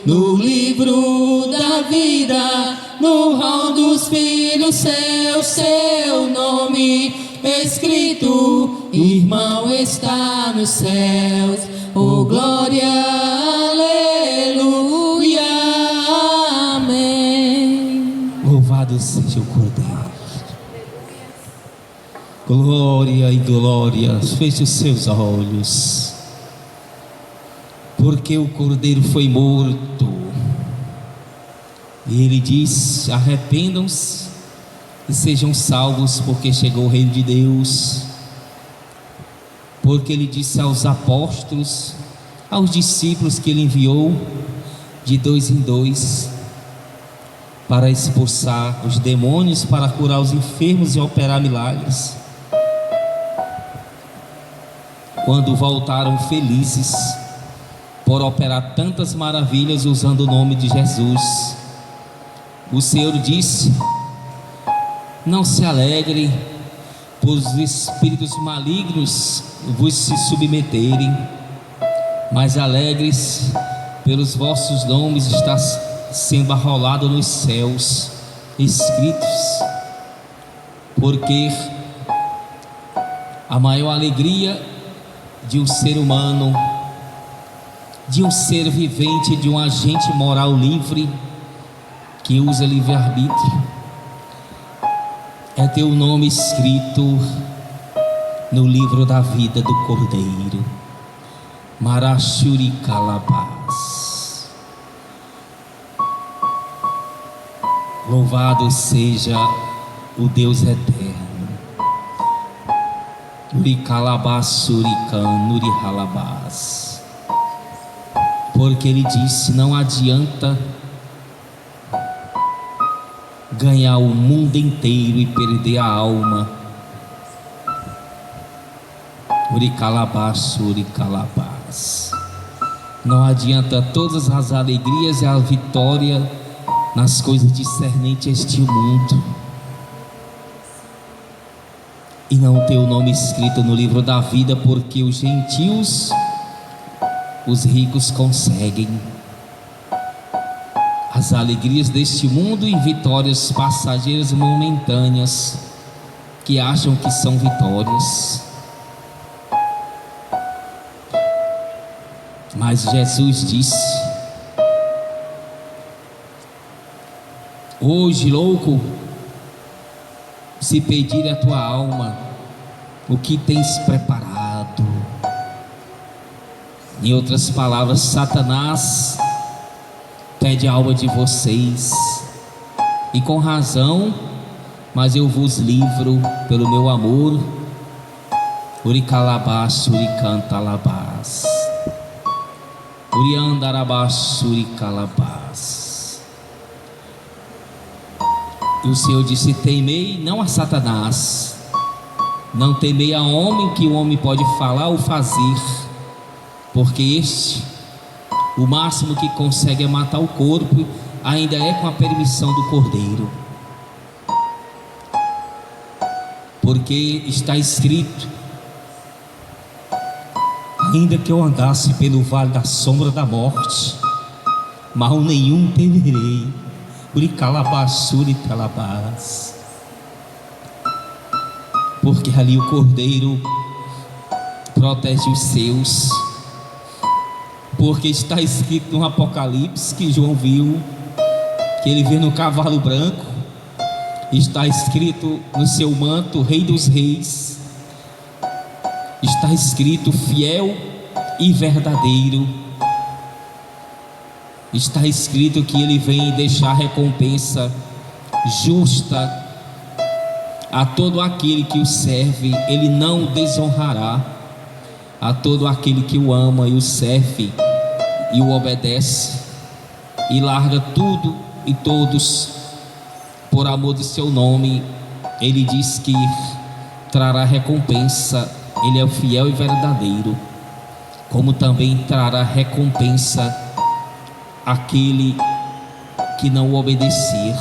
no livro da vida, no rol dos filhos seus, seu nome escrito, irmão, está nos céus. Oh, glória, aleluia, amém. Louvado seja o Cordeiro. Glória e glória. Feche os seus olhos, porque o Cordeiro foi morto. E ele diz: arrependam-se e sejam salvos, porque chegou o reino de Deus. Porque ele disse aos apóstolos, aos discípulos que ele enviou de 2 em 2, para expulsar os demônios, para curar os enfermos e operar milagres. Quando voltaram felizes por operar tantas maravilhas usando o nome de Jesus, o Senhor disse: não se alegrem por os espíritos malignos vos se submeterem, mas alegres pelos vossos nomes está sendo arrolado nos céus, escritos. Porque a maior alegria de um ser humano, de um ser vivente, de um agente moral livre que usa livre-arbítrio, é ter o nome escrito no livro da vida do Cordeiro. Marachuri Calabás. Louvado seja o Deus eterno. Uri Calabás, Surican, Nuri Halabás. Porque ele disse: não adianta ganhar o mundo inteiro e perder a alma. Uricalabás, Uricalabás. Não adianta todas as alegrias e a vitória nas coisas discernentes a este mundo e não ter o nome escrito no livro da vida, porque os gentios, os ricos conseguem as alegrias deste mundo e vitórias passageiras momentâneas que acham que são vitórias. Mas Jesus disse: hoje, louco, se pedir a tua alma, o que tens preparado? Em outras palavras, Satanás pede a alma de vocês, e com razão, mas eu vos livro pelo meu amor. Uricalabás, Uricantalabás, Uriandarabás, Uricalabás. E o Senhor disse: temei não a Satanás, não temei a homem, que o homem pode falar ou fazer, porque este, o máximo que consegue é matar o corpo, ainda é com a permissão do Cordeiro. Porque está escrito: ainda que eu andasse pelo vale da sombra da morte, mal nenhum temerei. Porque ali o Cordeiro protege os seus. Porque está escrito no Apocalipse, que João viu, que ele vê no cavalo branco, está escrito no seu manto, Rei dos Reis. Está escrito: fiel e verdadeiro. Está escrito que ele vem deixar recompensa justa a todo aquele que o serve. Ele não desonrará a todo aquele que o ama e o serve e o obedece e larga tudo e todos por amor de seu nome. Ele diz que trará recompensa. Ele é o fiel e verdadeiro, como também trará recompensa aquele que não obedecer,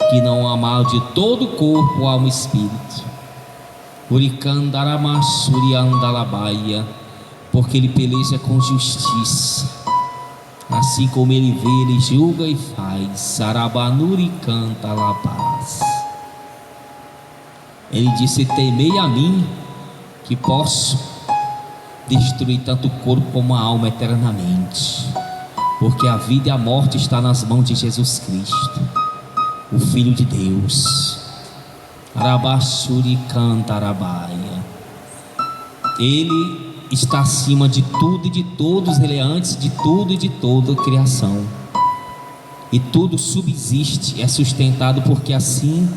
que não amar de todo o corpo, alma e espírito. Uricandaramassuriandalabaia, porque ele peleja com justiça. Assim como ele vê, ele julga e faz. Sarabanuri canta la paz. Ele disse: temei a mim, que posso destruir tanto o corpo como a alma eternamente, porque a vida e a morte está nas mãos de Jesus Cristo, o Filho de Deus. Arabashuri canta arabaia. Ele está acima de tudo e de todos, ele é antes de tudo e de toda a criação, e tudo subsiste, é sustentado, porque assim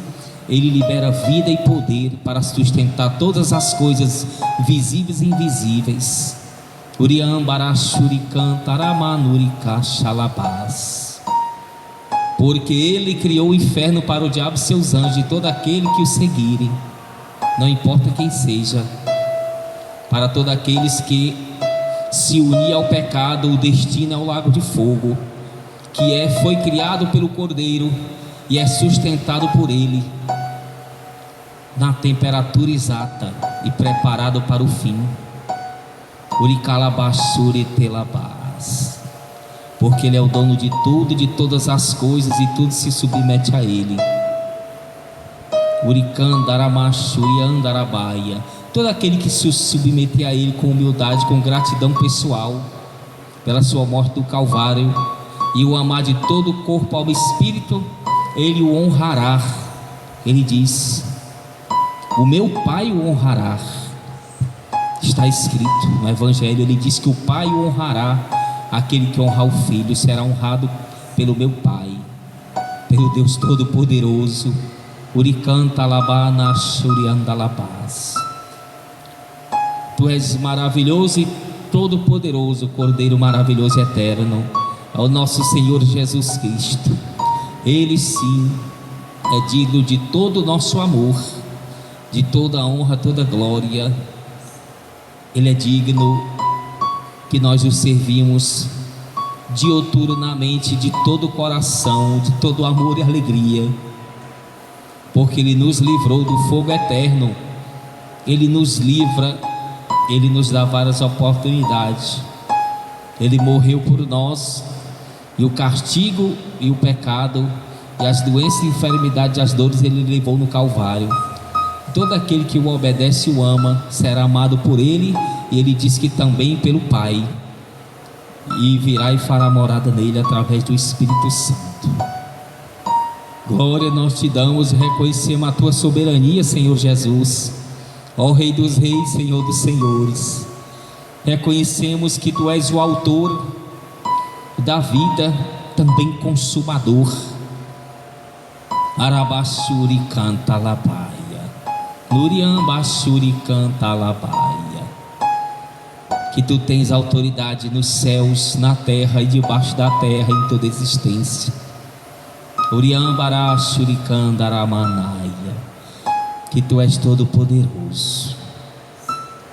ele libera vida e poder para sustentar todas as coisas visíveis e invisíveis. Uriambarashuri cantaramanurika xalabás. Porque ele criou o inferno para o diabo e seus anjos e todo aquele que o seguirem, não importa quem seja. Para todos aqueles que se unir ao pecado, o destino é o lago de fogo, que foi criado pelo Cordeiro e é sustentado por ele na temperatura exata e preparado para o fim. Uricalabashuri telabás. Porque ele é o dono de tudo e de todas as coisas, e tudo se submete a ele. Uricandaramashuri andarabaia. Todo aquele que se submeter a ele com humildade, com gratidão pessoal pela sua morte do Calvário, e o amar de todo o corpo, alma e espírito, ele o honrará. Ele diz: o meu Pai o honrará. Está escrito no Evangelho, ele diz que o Pai o honrará. Aquele que honrar o Filho será honrado pelo meu Pai, pelo Deus Todo-Poderoso. Uricanta labana shuriandalabás. Tu és maravilhoso e todo-poderoso, Cordeiro maravilhoso e eterno, é o nosso Senhor Jesus Cristo. Ele sim é digno de todo o nosso amor, de toda a honra, toda a glória. Ele é digno que nós o servimos diuturnamente, de todo o coração, de todo o amor e alegria, porque ele nos livrou do fogo eterno. Ele nos livra, ele nos dá várias oportunidades. Ele morreu por nós, e o castigo e o pecado e as doenças e enfermidades, as dores, ele levou no Calvário. Todo aquele que o obedece e o ama será amado por ele, e ele diz que também pelo Pai, e virá e fará morada nele através do Espírito Santo. Glória nós te damos e reconhecemos a tua soberania, Senhor Jesus, ó Rei dos Reis, Senhor dos Senhores. Reconhecemos que tu és o autor da vida, também consumador. Arabashuri canta labaia, Nuriambashuri canta labaia. Que tu tens autoridade nos céus, na terra e debaixo da terra, em toda existência. Uriambarashuri candaramanaia. Que tu és todo poderoso.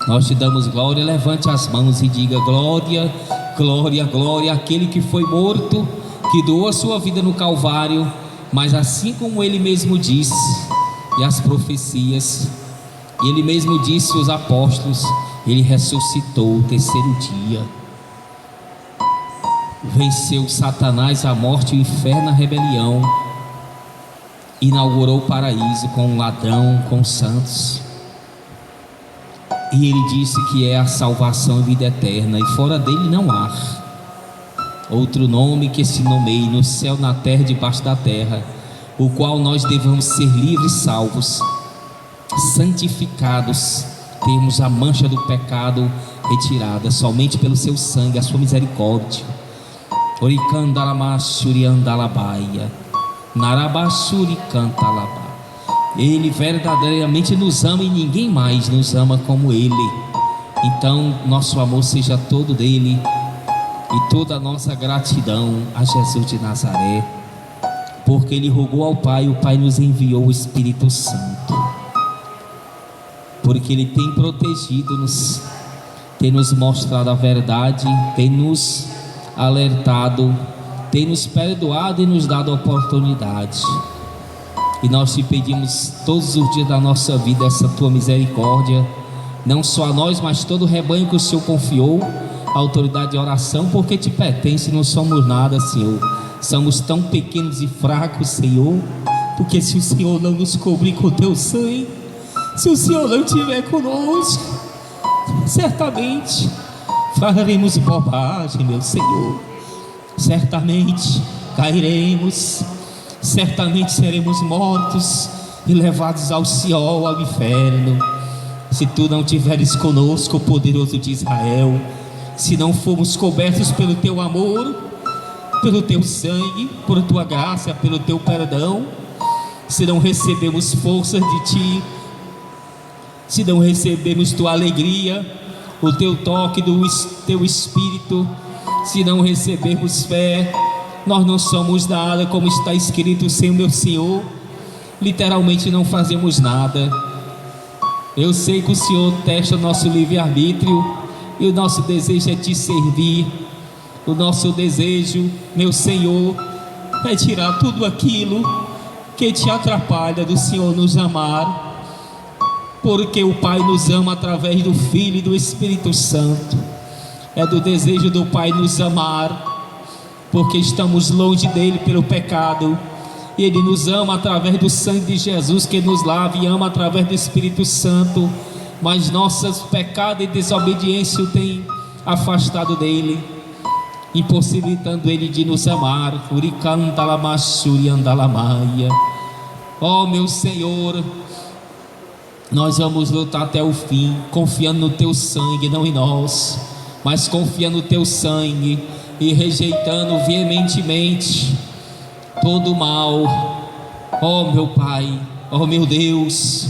Nós te damos glória. Levante as mãos e diga: glória, glória, glória àquele que foi morto, que doou a sua vida no Calvário, mas assim como ele mesmo disse, e as profecias, e ele mesmo disse os apóstolos, ele ressuscitou o terceiro dia, venceu Satanás, a morte, o inferno, a rebelião, inaugurou o paraíso com o ladrão, com os santos, e ele disse que é a salvação e vida eterna, e fora dele não há outro nome que se nomeie no céu, na terra, debaixo da terra, o qual nós devemos ser livres, salvos, santificados, termos a mancha do pecado retirada somente pelo seu sangue, a sua misericórdia. Oricandaramashuri andalabaia, Narabashuri cantalabá. Ele verdadeiramente nos ama, e ninguém mais nos ama como ele. Então nosso amor seja todo dele, e toda a nossa gratidão a Jesus de Nazaré, porque ele rogou ao Pai, o Pai nos enviou o Espírito Santo, porque ele tem protegido-nos, tem nos mostrado a verdade, tem nos alertado, tem nos perdoado e nos dado a oportunidade. E nós te pedimos todos os dias da nossa vida essa tua misericórdia, não só a nós, mas todo o rebanho que o Senhor confiou, autoridade de oração, porque te pertence, não somos nada, Senhor. Somos tão pequenos e fracos, Senhor, porque se o Senhor não nos cobrir com o teu sangue, se o Senhor não estiver conosco, certamente faremos bobagem, meu Senhor. Certamente cairemos, certamente seremos mortos e levados ao Seol, ao inferno, se tu não estiveres conosco, poderoso de Israel. Se não formos cobertos pelo teu amor, pelo teu sangue, por tua graça, pelo teu perdão, se não recebemos forças de ti, se não recebemos tua alegria, o teu toque do teu Espírito, se não recebermos fé, nós não somos nada, como está escrito, sem o meu Senhor, literalmente não fazemos nada. Eu sei que o Senhor testa o nosso livre-arbítrio, e o nosso desejo é te servir. O nosso desejo, meu Senhor, é tirar tudo aquilo que te atrapalha do Senhor nos amar, porque o Pai nos ama através do Filho e do Espírito Santo. É do desejo do Pai nos amar, porque estamos longe dele pelo pecado, e ele nos ama através do sangue de Jesus, que nos lava, e ama através do Espírito Santo, mas nossos pecados e desobediência o têm afastado dele, impossibilitando ele de nos amar. Ó meu Senhor, nós vamos lutar até o fim, confiando no teu sangue, não em nós, mas confiando no teu sangue e rejeitando veementemente todo o mal. Ó meu Pai, ó meu Deus,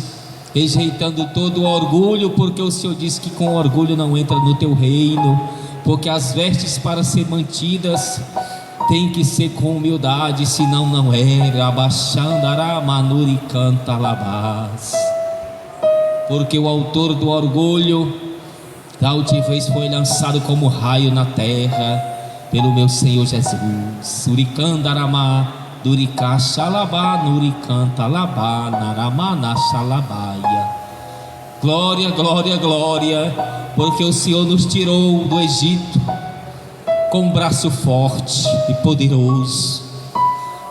rejeitando todo o orgulho, porque o Senhor disse que com orgulho não entra no teu reino, porque as vestes para ser mantidas tem que ser com humildade, senão não era. Abaixandará manuri canta labás, porque o autor do orgulho da altivez foi lançado como raio na terra pelo meu Senhor Jesus. Uricandaramá Duricá xalabá, nuricanta labá, naramana xalabaia. Glória, glória, glória, porque o Senhor nos tirou do Egito com um braço forte e poderoso,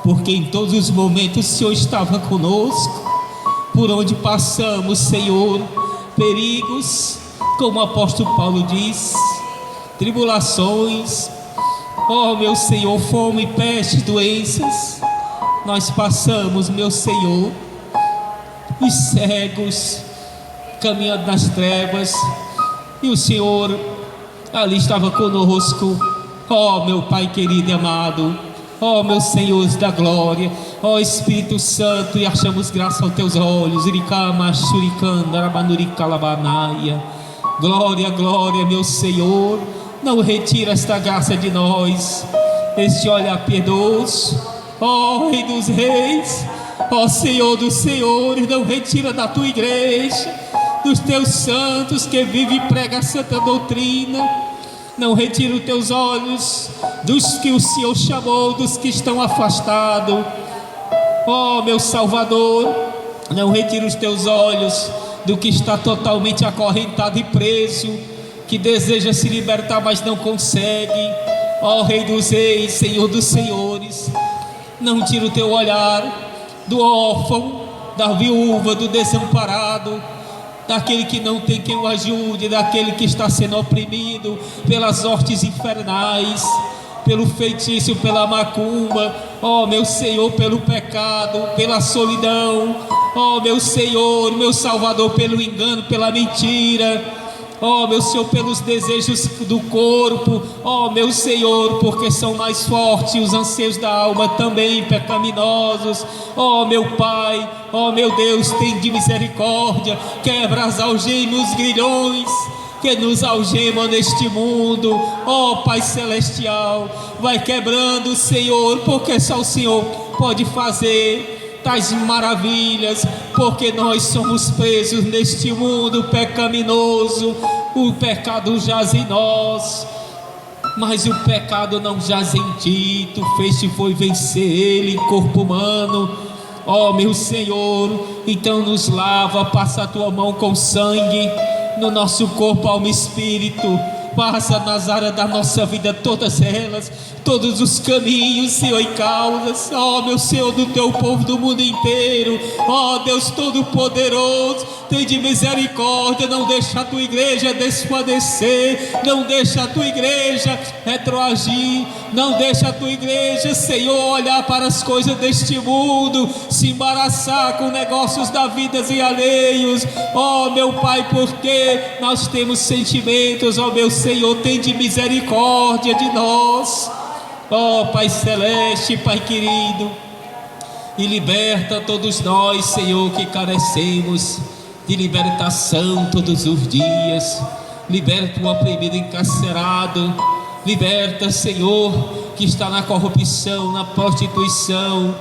porque em todos os momentos o Senhor estava conosco, por onde passamos, Senhor, perigos, como o apóstolo Paulo diz, tribulações, ó meu Senhor, fome, peste, doenças, nós passamos, meu Senhor, e cegos, caminhando nas trevas, e o Senhor ali estava conosco. Ó meu Pai querido e amado, ó meu Senhor da glória, ó Espírito Santo, e achamos graça aos teus olhos. Glória, glória, meu Senhor, não retira esta graça de nós, este olhar piedoso, ó Rei dos Reis, ó Senhor dos Senhores, não retira da tua igreja, dos teus santos que vivem e pregam a santa doutrina, não retira os teus olhos dos que o Senhor chamou, dos que estão afastados, ó meu Salvador, não retira os teus olhos do que está totalmente acorrentado e preso, que deseja se libertar, mas não consegue, ó Rei dos Reis, Senhor dos Senhores, não tira o teu olhar do órfão, da viúva, do desamparado, daquele que não tem quem o ajude, daquele que está sendo oprimido pelas hortes infernais, pelo feitiço, pela macumba, ó meu Senhor, pelo pecado, pela solidão, ó meu Senhor, meu Salvador, pelo engano, pela mentira, ó meu Senhor, pelos desejos do corpo, ó meu Senhor, porque são mais fortes os anseios da alma também pecaminosos, ó meu Pai, ó meu Deus, tem de misericórdia, quebra as algemas, os grilhões que nos algemam neste mundo, ó Pai Celestial, vai quebrando, Senhor, porque só o Senhor pode fazer tais maravilhas, porque nós somos presos neste mundo pecaminoso, o pecado jaz em nós, mas o pecado não jaz em ti, tu fez e foi vencer ele em corpo humano, ó meu Senhor, então nos lava, passa a tua mão com sangue no nosso corpo, alma e espírito, passa nas áreas da nossa vida, todas elas, todos os caminhos, Senhor, e causas, ó meu Senhor, do teu povo do mundo inteiro, ó Deus Todo-Poderoso, tem de misericórdia, não deixa a tua igreja desfadecer, não deixa a tua igreja retroagir, não deixa a tua igreja, Senhor, olhar para as coisas deste mundo, se embaraçar com negócios da vida e alheios, ó meu Pai, porque nós temos sentimentos, ó meu Senhor, tem de misericórdia de nós, ó Pai Celeste, Pai querido, e liberta todos nós, Senhor, que carecemos de libertação todos os dias. Liberta o oprimido encarcerado, liberta, Senhor, que está na corrupção, na prostituição,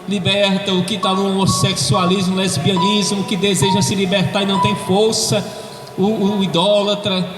liberta o que está no homossexualismo, lesbianismo, que deseja se libertar e não tem força, o idólatra,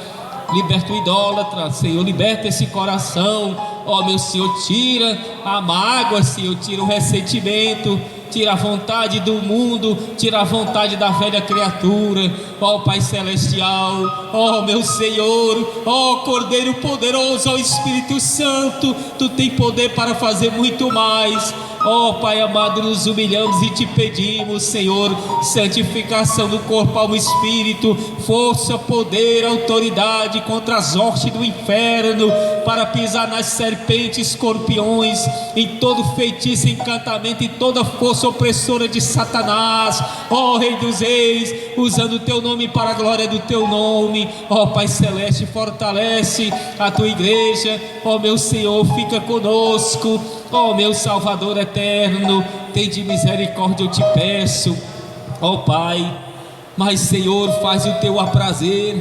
liberta o idólatra, Senhor, liberta esse coração, ó meu Senhor, tira a mágoa, Senhor, tira o ressentimento, tira a vontade do mundo, tira a vontade da velha criatura, ó Pai Celestial, ó meu Senhor, ó Cordeiro poderoso, ó Espírito Santo, Tu tem poder para fazer muito mais, ó Pai amado, nos humilhamos e Te pedimos, Senhor, santificação do corpo, alma e espírito, força, poder, autoridade contra as hostes do inferno, para pisar nas serpentes, escorpiões, em todo feitiço, encantamento e toda força opressora de Satanás, ó Rei dos Reis, usando o Teu nome para a glória do Teu nome, ó Pai Celeste, fortalece a Tua igreja, ó meu Senhor, fica conosco, ó meu Salvador eterno, tem de misericórdia eu te peço, ó Pai, mas Senhor, faz o Teu aprazer,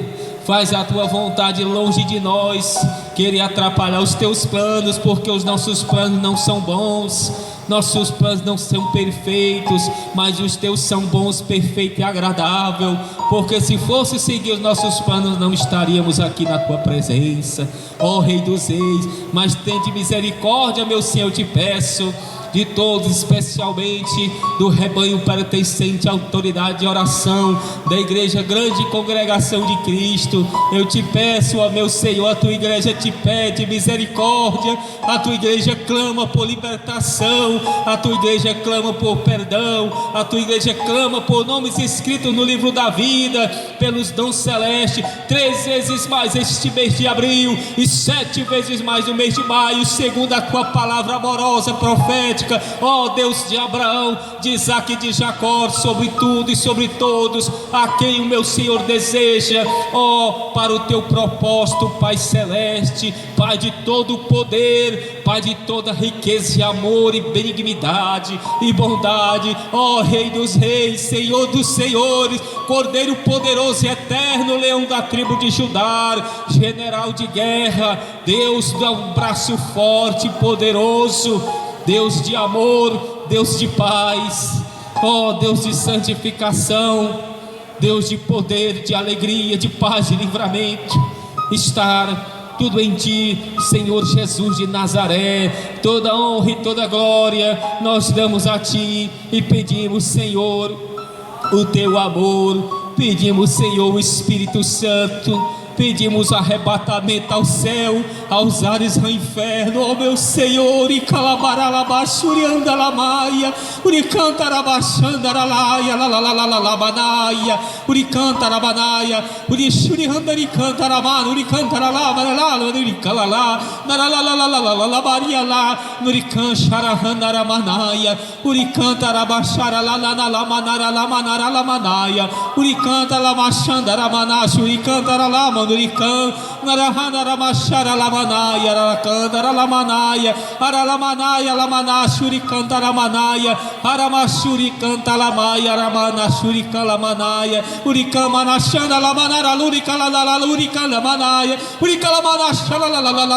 faz a Tua vontade longe de nós, querer atrapalhar os Teus planos, porque os nossos planos não são bons, nossos planos não são perfeitos, mas os Teus são bons, perfeito e agradável, porque se fosse seguir os nossos planos, não estaríamos aqui na Tua presença, ó Rei dos Reis, mas tem de misericórdia, meu Senhor, eu te peço, de todos, especialmente do rebanho pertencente à autoridade de oração da igreja grande congregação de Cristo, eu te peço, ó meu Senhor, a tua igreja te pede misericórdia, a tua igreja clama por libertação, a tua igreja clama por perdão, a tua igreja clama por nomes escritos no livro da vida, pelos dons celestes, 3 vezes mais este mês de abril e 7 vezes mais no mês de maio, segundo a tua palavra amorosa, profética, ó Deus de Abraão, de Isaque e de Jacó, sobre tudo e sobre todos, a quem o meu Senhor deseja, ó, para o teu propósito, Pai Celeste, Pai de todo poder, Pai de toda riqueza e amor e benignidade e bondade, ó Rei dos Reis, Senhor dos Senhores, Cordeiro poderoso e eterno, Leão da tribo de Judá, General de guerra, Deus dá um braço forte e poderoso, Deus de amor, Deus de paz, ó Deus de santificação, Deus de poder, de alegria, de paz, de livramento, estar tudo em Ti, Senhor Jesus de Nazaré, toda honra e toda glória nós damos a Ti e pedimos, Senhor, o Teu amor, pedimos, Senhor, o Espírito Santo, pedimos arrebatamento ao céu, aos ares do inferno, ó meu Senhor, e calabaralabachuriandalamaia, uricantarabachandaralaia, lalalalalalabanaia, uricantarabanaya, urixuriandaricantaramana, uricantaralabalala, uricalala, nalalalalalalabariala, uricancharahandaramanaya, uricantarabacharalalalalamanaralamanaralamanaya, uricantalamachandaramanash, uricantaralama, Nurican, Narahanaramasara Lamanaya, Rakandara Lamanaya, Aralamanaya, Lamanashuri Cantaramanaya, Aramashuri Cantalamaya, Ramanashuri Calamanaya, Uricamanashana Lamanara, Luricala, Luricalamanaya, Uricalamanashana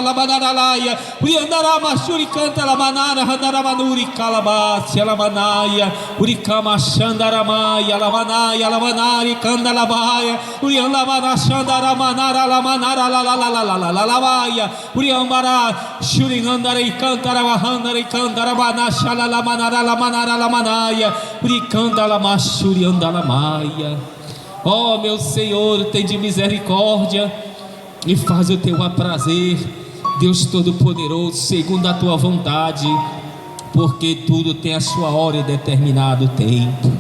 Lamanaralaya, Uriandaramashuri Cantalamanara, Handaramanuri Calabatia Lamanaya, Uricamachandaramaya, Lamanaya, Lamanari Candalabaya, Uriandamanashandaramaya, Manara la la la la la la la la baia Uriambara Shuringandara e Cantara Mahandara e Cantara Banasha la manara la manaia Uricanda la Mashurianda la maia. Ó meu Senhor, tem de misericórdia, e faz o teu aprazer, Deus Todo-Poderoso, segundo a tua vontade, porque tudo tem a sua hora e determinado tempo.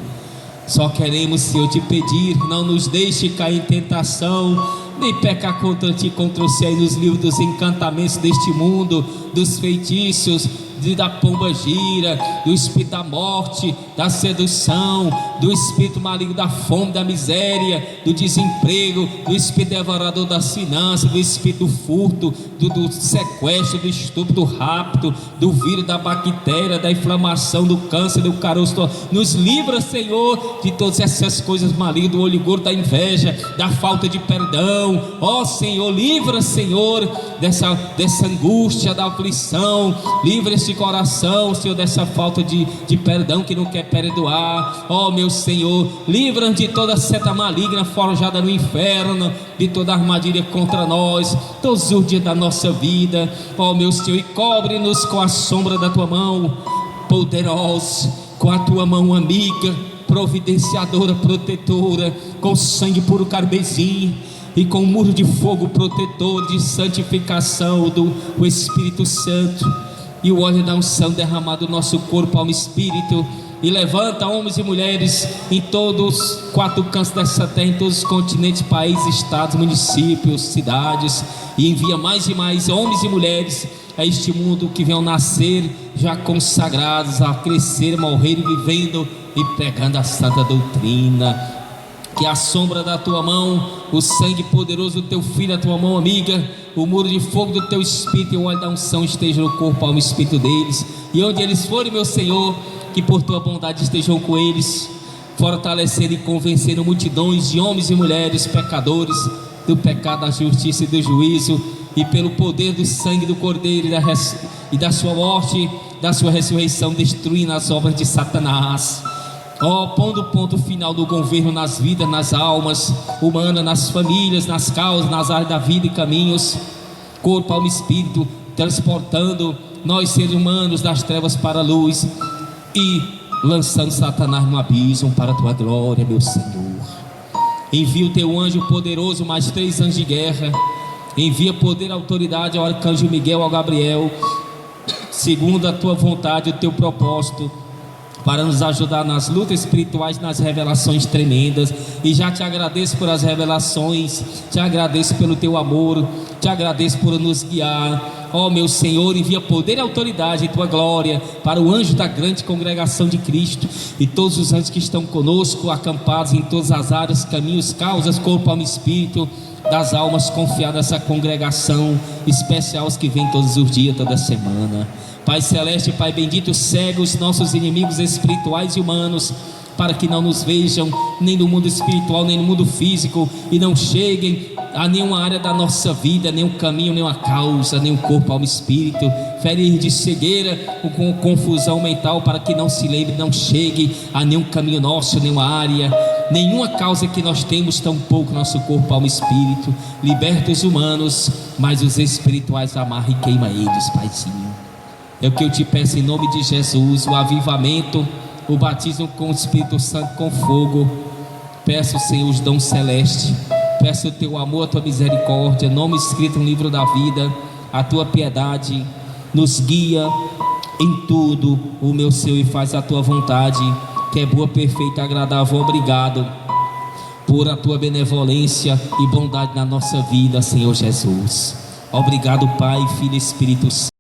Só queremos, Senhor, te pedir, não nos deixe cair em tentação, nem pecar contra ti, contra o céu, e nos livros dos encantamentos deste mundo, dos feitiços, da pomba gira, do espírito da morte, da sedução, do espírito maligno da fome, da miséria, do desemprego, do espírito devorador das finanças, do espírito do furto, do sequestro, do estupro, do rapto, do vírus, da bactéria, da inflamação, do câncer, do caroço. Nos livra, Senhor, de todas essas coisas malignas, do olho gordo, da inveja, da falta de perdão. Ó Senhor, livra, Senhor, dessa angústia, da aflição. Livra esse coração, Senhor, dessa falta de perdão que não quer perdoar. Ó meu Senhor, livra-nos de toda seta maligna forjada no inferno, de toda armadilha contra nós, todos os dias da nossa vida. Ó meu Senhor, e cobre-nos com a sombra da tua mão poderosa, com a tua mão amiga, providenciadora, protetora, com sangue puro carmesim e com um muro de fogo protetor, de santificação do Espírito Santo, e o óleo da unção derramado no nosso corpo, alma e espírito. E levanta homens e mulheres em todos os 4 cantos dessa terra, em todos os continentes, países, estados, municípios, cidades, e envia mais e mais homens e mulheres a este mundo, que venham nascer já consagrados, a crescer, morrer e vivendo e pregando a santa doutrina. Que a sombra da tua mão, o sangue poderoso do teu filho, a tua mão amiga, o muro de fogo do teu espírito e o óleo da unção esteja no corpo, alma e espírito deles. E onde eles forem, meu Senhor, que por tua bondade estejam com eles, fortalecendo e convencendo multidões de homens e mulheres pecadores do pecado, da justiça e do juízo, e pelo poder do sangue do Cordeiro e da sua morte, da sua ressurreição, destruindo as obras de Satanás. Ó, pondo ponto final do governo nas vidas, nas almas humanas, nas famílias, nas causas, nas áreas da vida e caminhos, corpo, alma e espírito, transportando nós seres humanos das trevas para a luz e lançando Satanás no abismo para a tua glória, meu Senhor. Envia o teu anjo poderoso, mais 3 anjos de guerra. Envia poder e autoridade ao arcanjo Miguel, ao Gabriel, segundo a tua vontade e o teu propósito, para nos ajudar nas lutas espirituais, nas revelações tremendas. E já te agradeço por as revelações, te agradeço pelo teu amor, te agradeço por nos guiar. Ó meu Senhor, envia poder e autoridade e tua glória para o anjo da grande congregação de Cristo e todos os anjos que estão conosco, acampados em todas as áreas, caminhos, causas, corpo, alma e espírito das almas confiadas nessa congregação especial, os que vêm todos os dias, toda semana. Pai celeste, Pai bendito, cega os nossos inimigos espirituais e humanos, para que não nos vejam nem no mundo espiritual, nem no mundo físico, e não cheguem a nenhuma área da nossa vida, nenhum caminho, nenhuma causa, nenhum corpo, alma e espírito. Ferir de cegueira ou com confusão mental, para que não se lembre, não chegue a nenhum caminho nosso, nenhuma área, nenhuma causa que nós temos, tampouco nosso corpo, alma e espírito. Liberta os humanos, mas os espirituais amarra e queima eles, Paizinho. É o que eu te peço em nome de Jesus, o avivamento, o batismo com o Espírito Santo, com fogo. Peço, Senhor, os dons celestes, peço o teu amor, a tua misericórdia, nome escrito no livro da vida, a tua piedade, nos guia em tudo, o meu Senhor, e faz a tua vontade, que é boa, perfeita e agradável. Obrigado por a tua benevolência e bondade na nossa vida, Senhor Jesus. Obrigado, Pai, Filho e Espírito Santo.